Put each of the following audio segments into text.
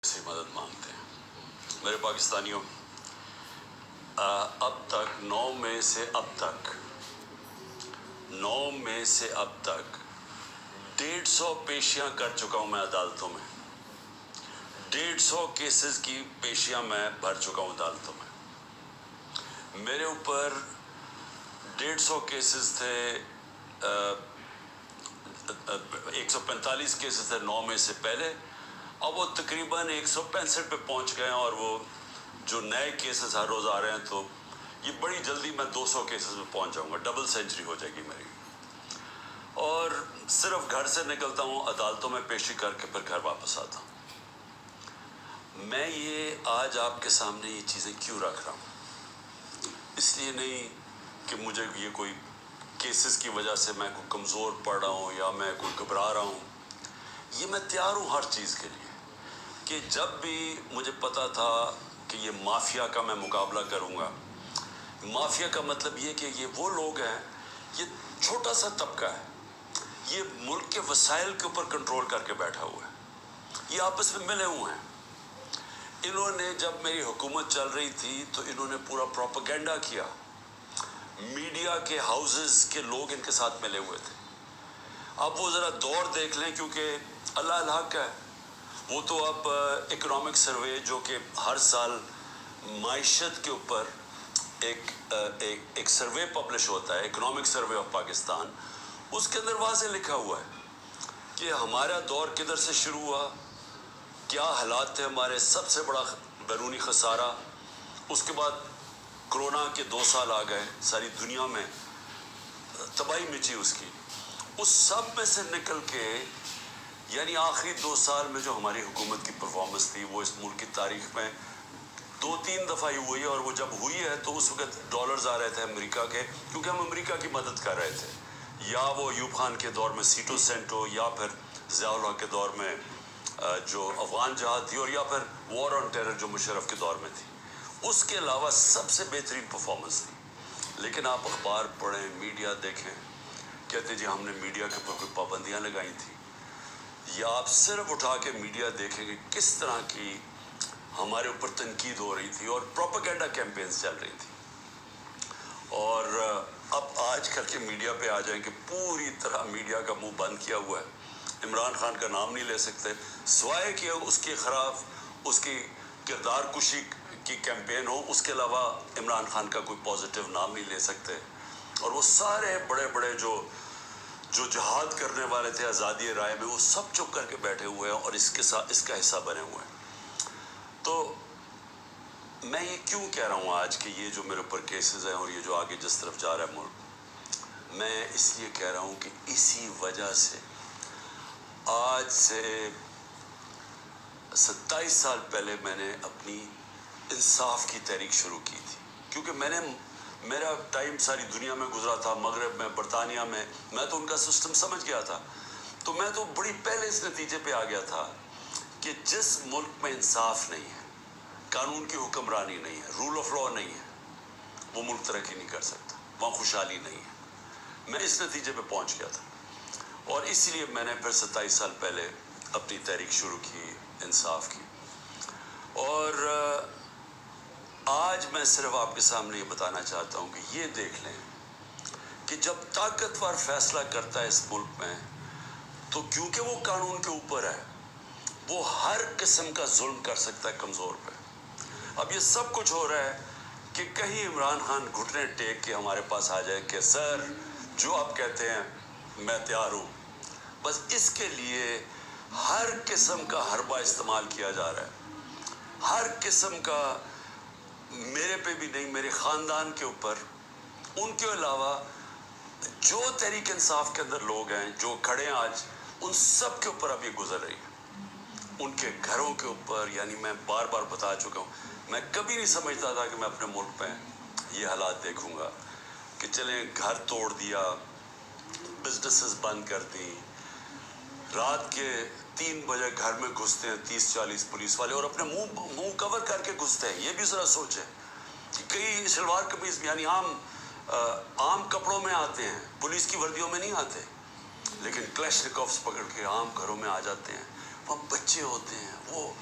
से मदद मांगते हैं। मेरे पाकिस्तानियों, अब तक 9 मई से अब तक 150 पेशियां कर चुका हूं मैं अदालतों में। 150 केसेस की पेशियां मैं भर चुका हूं अदालतों में। मेरे ऊपर 150 केसेस थे, 145 केसेस थे 9 मई से पहले। अब वो तकरीबन 165 पे पहुंच गए हैं और वो जो नए केसेस हर रोज़ आ रहे हैं, तो ये बड़ी जल्दी मैं 200 केसेस में पहुंच जाऊंगा। डबल सेंचुरी हो जाएगी मेरी। और सिर्फ घर से निकलता हूं, अदालतों में पेशी करके फिर घर वापस आता हूं। मैं ये आज आपके सामने ये चीज़ें क्यों रख रहा हूं? इसलिए नहीं कि मुझे ये कोई केसेस की वजह से मैं कोई कमज़ोर पड़ रहा हूं या मैं कोई घबरा रहा हूं। ये मैं तैयार हूं हर चीज़ के लिए कि जब भी मुझे पता था कि ये माफिया का मैं मुकाबला करूंगा। माफिया का मतलब ये कि ये वो लोग हैं, ये छोटा सा तबका है, ये मुल्क के वसाइल के ऊपर कंट्रोल करके बैठा हुआ है। ये आपस में मिले हुए हैं। इन्होंने जब मेरी हुकूमत चल रही थी तो इन्होंने पूरा प्रोपेगेंडा किया। मीडिया के हाउसेस के लोग इनके साथ मिले हुए थे। अब वो ज़रा दौर देख लें, क्योंकि अल्लाह अल हक है। वो तो अब इकोनॉमिक सर्वे जो कि हर साल माइशत के ऊपर एक सर्वे पब्लिश होता है, इकोनॉमिक सर्वे ऑफ पाकिस्तान, उसके अंदर वाज़े लिखा हुआ है कि हमारा दौर किधर से शुरू हुआ, क्या हालात थे हमारे, सबसे बड़ा बैरूनी खसारा, उसके बाद कोरोना के 2 साल आ गए, सारी दुनिया में तबाही मची उसकी। उस सब में से निकल के यानी आखिरी 2 साल में जो हमारी हुकूमत की परफॉर्मेंस थी, वो इस मुल्क की तारीख में 2-3 दफ़ा ही हुई है। और वो जब हुई है तो उस वक्त डॉलर्स आ रहे थे अमेरिका के, क्योंकि हम अमेरिका की मदद कर रहे थे। या वो यूब खान के दौर में सीटो सेंटो, या फिर ज़िया-उल हक के दौर में जो अफगान जहाद थी, और या फिर वॉर ऑन टेरर जो मुशर्रफ के दौर में थी। उसके अलावा सबसे बेहतरीन परफॉर्मेंस थी। लेकिन आप अखबार पढ़ें, मीडिया देखें, कहते जी हमने मीडिया के ऊपर कोई पाबंदियाँ लगाई थी। या आप सिर्फ उठा के मीडिया देखेंगे किस तरह की हमारे ऊपर तनकीद हो रही थी और प्रोपेगेंडा कैंपेन्स चल रही थी। और अब आजकल के मीडिया पे आ जाएं कि पूरी तरह मीडिया का मुंह बंद किया हुआ है। इमरान खान का नाम नहीं ले सकते, सिवाय कि उसके खिलाफ उसकी किरदार कुशी की कैंपेन हो, उसके अलावा इमरान खान का कोई पॉजिटिव नाम नहीं ले सकते। और वो सारे बड़े बड़े जो जहाद करने वाले थे आज़ादी राय में, वो सब चुप करके बैठे हुए हैं और इसका हिस्सा बने हुए हैं। तो मैं ये क्यों कह रहा हूँ आज कि ये जो मेरे ऊपर केसेस हैं और ये जो आगे जिस तरफ जा रहा है मुल्क, मैं इसलिए कह रहा हूँ कि इसी वजह से आज से 27 साल पहले मैंने अपनी इंसाफ की तहरीक शुरू की थी। क्योंकि मेरा टाइम सारी दुनिया में गुजरा था, मगरब में, बरतानिया में, मैं तो उनका सिस्टम समझ गया था। तो मैं तो बड़ी पहले इस नतीजे पे आ गया था कि जिस मुल्क में इंसाफ नहीं है, कानून की हुक्मरानी नहीं है, रूल ऑफ लॉ नहीं है, वो मुल्क तरक्की नहीं कर सकता, वहाँ खुशहाली नहीं है। मैं इस नतीजे पे पहुँच गया था और इसलिए मैंने फिर 27 साल पहले अपनी तहरीक शुरू की इंसाफ की। और आज मैं सिर्फ आपके सामने ये बताना चाहता हूँ कि ये देख लें कि जब ताकतवर फैसला करता है इस मुल्क में, तो क्योंकि वो कानून के ऊपर है, वो हर किस्म का जुल्म कर सकता है कमज़ोर पे। अब ये सब कुछ हो रहा है कि कहीं इमरान खान घुटने टेक के हमारे पास आ जाए कि सर जो आप कहते हैं मैं तैयार हूँ। बस इसके लिए हर किस्म का हरबा इस्तेमाल किया जा रहा है, हर किस्म का, मेरे पे भी नहीं, मेरे ख़ानदान के ऊपर, उनके अलावा जो तहरीक इंसाफ के अंदर लोग हैं जो खड़े हैं आज, उन सब के ऊपर अब ये गुजर रही है, उनके घरों के ऊपर। यानी मैं बार बार बता चुका हूँ, मैं कभी नहीं समझता था कि मैं अपने मुल्क में ये हालात देखूँगा कि चलें घर तोड़ दिया, बिजनेसेस बंद कर दी, रात के 3 बजे घर में घुसते हैं 30-40 पुलिस वाले और अपने मुंह कवर करके घुसते हैं। ये भी ज़रा सोचें कि कई शलवार कमीज यानी आम कपड़ों में आते हैं, पुलिस की वर्दियों में नहीं आते, लेकिन क्लैशनिकोव्स पकड़ के आम घरों में आ जाते हैं। वहाँ बच्चे होते हैं, वो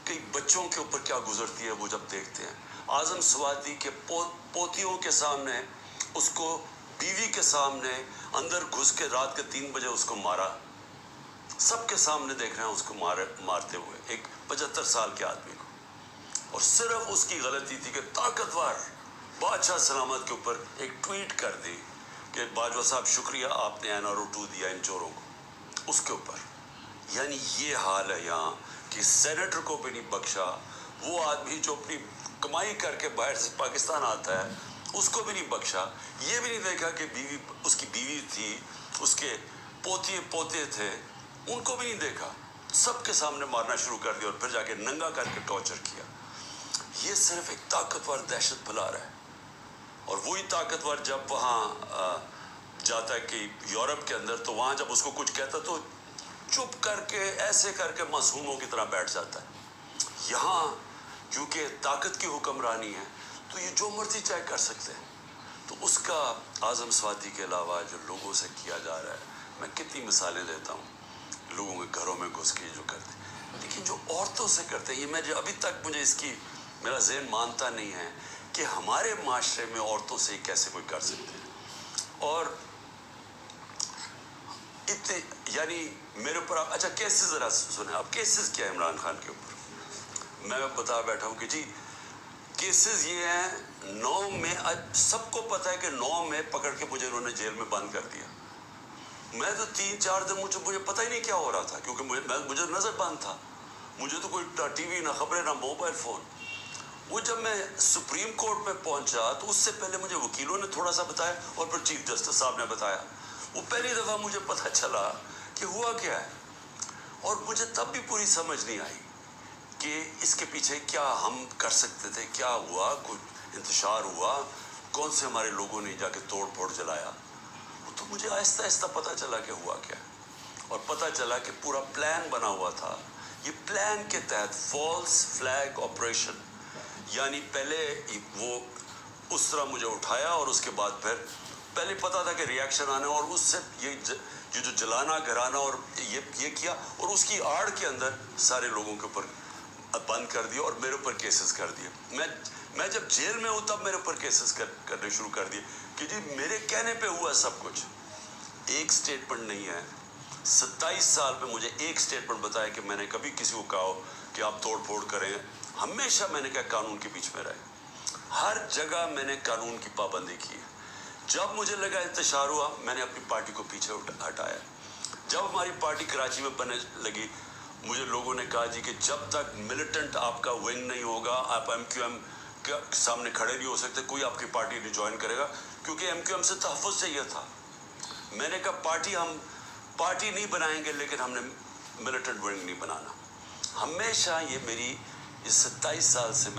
कई बच्चों के ऊपर क्या गुजरती है वो जब देखते हैं। आजम स्वाति के पोतियों के सामने उसको, बीवी के सामने अंदर घुस के रात के 3 बजे उसको मारा, सबके सामने देख रहे हैं उसको मारते हुए एक 75 साल के आदमी को। और सिर्फ उसकी गलती थी कि ताकतवर बादशाह सलामत के ऊपर एक ट्वीट कर दी कि बाजवा साहब शुक्रिया आपने NRO 2 दिया इन चोरों को, उसके ऊपर। यानी ये हाल है यहाँ कि सेनेटर को भी नहीं बख्शा, वो आदमी जो अपनी कमाई करके बाहर से पाकिस्तान आता है उसको भी नहीं बख्शा। ये भी नहीं देखा कि बीवी, उसकी बीवी थी, उसके पोते थे, उनको भी नहीं देखा, सबके सामने मारना शुरू कर दिया और फिर जाके नंगा करके टॉर्चर किया। ये सिर्फ एक ताकतवर दहशत फैला रहा है। और वही ताकतवर जब वहाँ जाता है कि यूरोप के अंदर, तो वहाँ जब उसको कुछ कहता तो चुप करके ऐसे करके मासूमों की तरह बैठ जाता है। यहाँ क्योंकि ताकत की हुक्मरानी है तो ये जो मर्जी चाहे कर सकते हैं। तो उसका आजम स्वाति के अलावा जो लोगों से किया जा रहा है, मैं कितनी मिसालें देता हूँ, लोगों के घरों में घुस के जो करते हैं, लेकिन जो औरतों से करते हैं, ये मैं अभी तक मुझे इसकी मेरा ज़हन मानता नहीं है कि हमारे माशरे में औरतों से कैसे कोई कर सकते हैं। और इतने यानी मेरे ऊपर अच्छा केसेस ज़रा सुने आप, केसेस क्या है इमरान खान के ऊपर, मैं बता बैठा हूँ कि जी केसेस ये हैं 9 में, सबको पता है कि 9 में पकड़ के मुझे उन्होंने जेल में बंद कर दिया। मैं तो 3-4 दिन मुझे पता ही नहीं क्या हो रहा था, क्योंकि मुझे नज़र बंद था, मुझे तो कोई टीवी ना खबरें ना मोबाइल फ़ोन। वो जब मैं सुप्रीम कोर्ट में पहुंचा तो उससे पहले मुझे वकीलों ने थोड़ा सा बताया और फिर चीफ जस्टिस साहब ने बताया। वो पहली दफ़ा मुझे पता चला कि हुआ क्या है, और मुझे तब भी पूरी समझ नहीं आई कि इसके पीछे क्या हम कर सकते थे, क्या हुआ, कुछ इंतशार हुआ, कौन से हमारे लोगों ने जाके तोड़ फोड़ जलाया। वो तो मुझे आहिस्ता आहिस्ता पता चला कि हुआ क्या, और पता चला कि पूरा प्लान बना हुआ था। ये प्लान के तहत फॉल्स फ्लैग ऑपरेशन, यानी पहले वो उस तरह मुझे उठाया और उसके बाद फिर पहले पता था कि रिएक्शन आना, और उससे ये जो जलाना घराना और ये किया, और उसकी आड़ के अंदर सारे लोगों के ऊपर बंद कर दिया और मेरे ऊपर केसेस कर दिए। मैं जब जेल में हूँ तब मेरे ऊपर केसेस करने शुरू कर दिए कि जी मेरे कहने पे हुआ सब कुछ। एक स्टेटमेंट नहीं है, 27 साल में मुझे एक स्टेटमेंट बताया कि मैंने कभी किसी को कहा कि आप तोड़ फोड़ करें। हमेशा मैंने कहा कानून के बीच में रहे, हर जगह मैंने कानून की पाबंदी की है। जब मुझे लगा इंतशार हुआ, मैंने अपनी पार्टी को पीछे हटाया। जब हमारी पार्टी कराची में बनने लगी, मुझे लोगों ने कहा जी कि जब तक मिलिटेंट आपका विंग नहीं होगा, आप MQM के सामने खड़े नहीं हो सकते, कोई आपकी पार्टी नहीं ज्वाइन करेगा, क्योंकि MQM से तहफ़्फ़ुज़ चाहिए था। मैंने कहा हम पार्टी नहीं बनाएंगे, लेकिन हमने मिलिटेंट विंग नहीं बनाना। हमेशा ये मेरी इस 27 साल से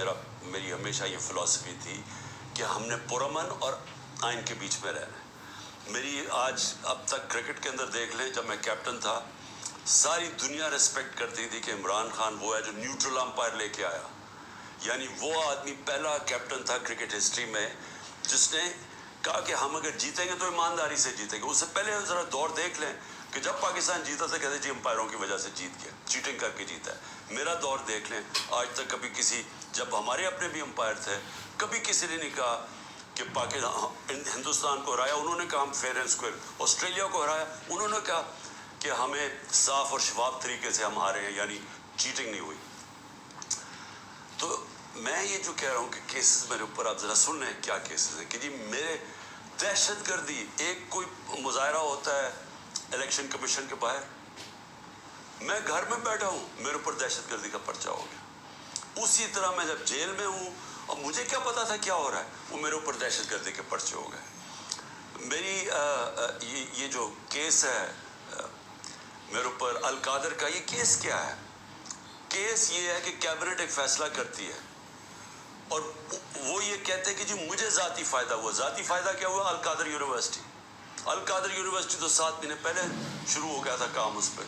मेरी हमेशा ये फ़िलॉसफ़ी थी कि हमने पुरअमन और आइन के बीच में रहना है। मेरी आज अब तक क्रिकेट के अंदर देख लें, जब मैं कैप्टन था सारी दुनिया रिस्पेक्ट करती थी कि इमरान खान वो है जो न्यूट्रल अंपायर लेके आया। यानी वो आदमी पहला कैप्टन था क्रिकेट हिस्ट्री में जिसने कहा कि हम अगर जीतेंगे तो ईमानदारी से जीतेंगे। उससे पहले ज़रा दौर देख लें कि जब पाकिस्तान जीता था कहते जी अंपायरों की वजह से जीत गया, चीटिंग करके जीता है। मेरा दौर देख लें, आज तक कभी जब हमारे अपने भी अंपायर थे, कभी किसी ने नहीं कहा कि पाकिस्तान हिंदुस्तान को हराया, उन्होंने कहा हम फेयर एंड स्क्वायर। ऑस्ट्रेलिया को हराया, उन्होंने कहा कि हमें साफ और शफाफ तरीके से हम हारे हैं, यानी चीटिंग नहीं हुई। तो मैं ये जो कह रहा हूँ कि केसेस मेरे ऊपर, आप ज़रा सुन लें क्या केसेस हैं कि जी मेरे दहशतगर्दी, एक कोई मुजाहरा होता है इलेक्शन कमीशन के बाहर, मैं घर में बैठा हूँ, मेरे ऊपर दहशतगर्दी का पर्चा हो गया। उसी तरह मैं जब जेल में हूँ और मुझे क्या पता था क्या हो रहा है, वो मेरे ऊपर दहशतगर्दी के पर्चे हो गए। मेरी ये जो केस है मेरे ऊपर अलकादर का, ये केस क्या है? केस ये है कि कैबिनेट एक फैसला करती है और वो ये कहते हैं कि जी मुझे ज़ाती फ़ायदा हुआ। ज़ाती फ़ायदा क्या हुआ? अलकादर यूनिवर्सिटी तो 7 महीने पहले शुरू हो गया था काम उस पर।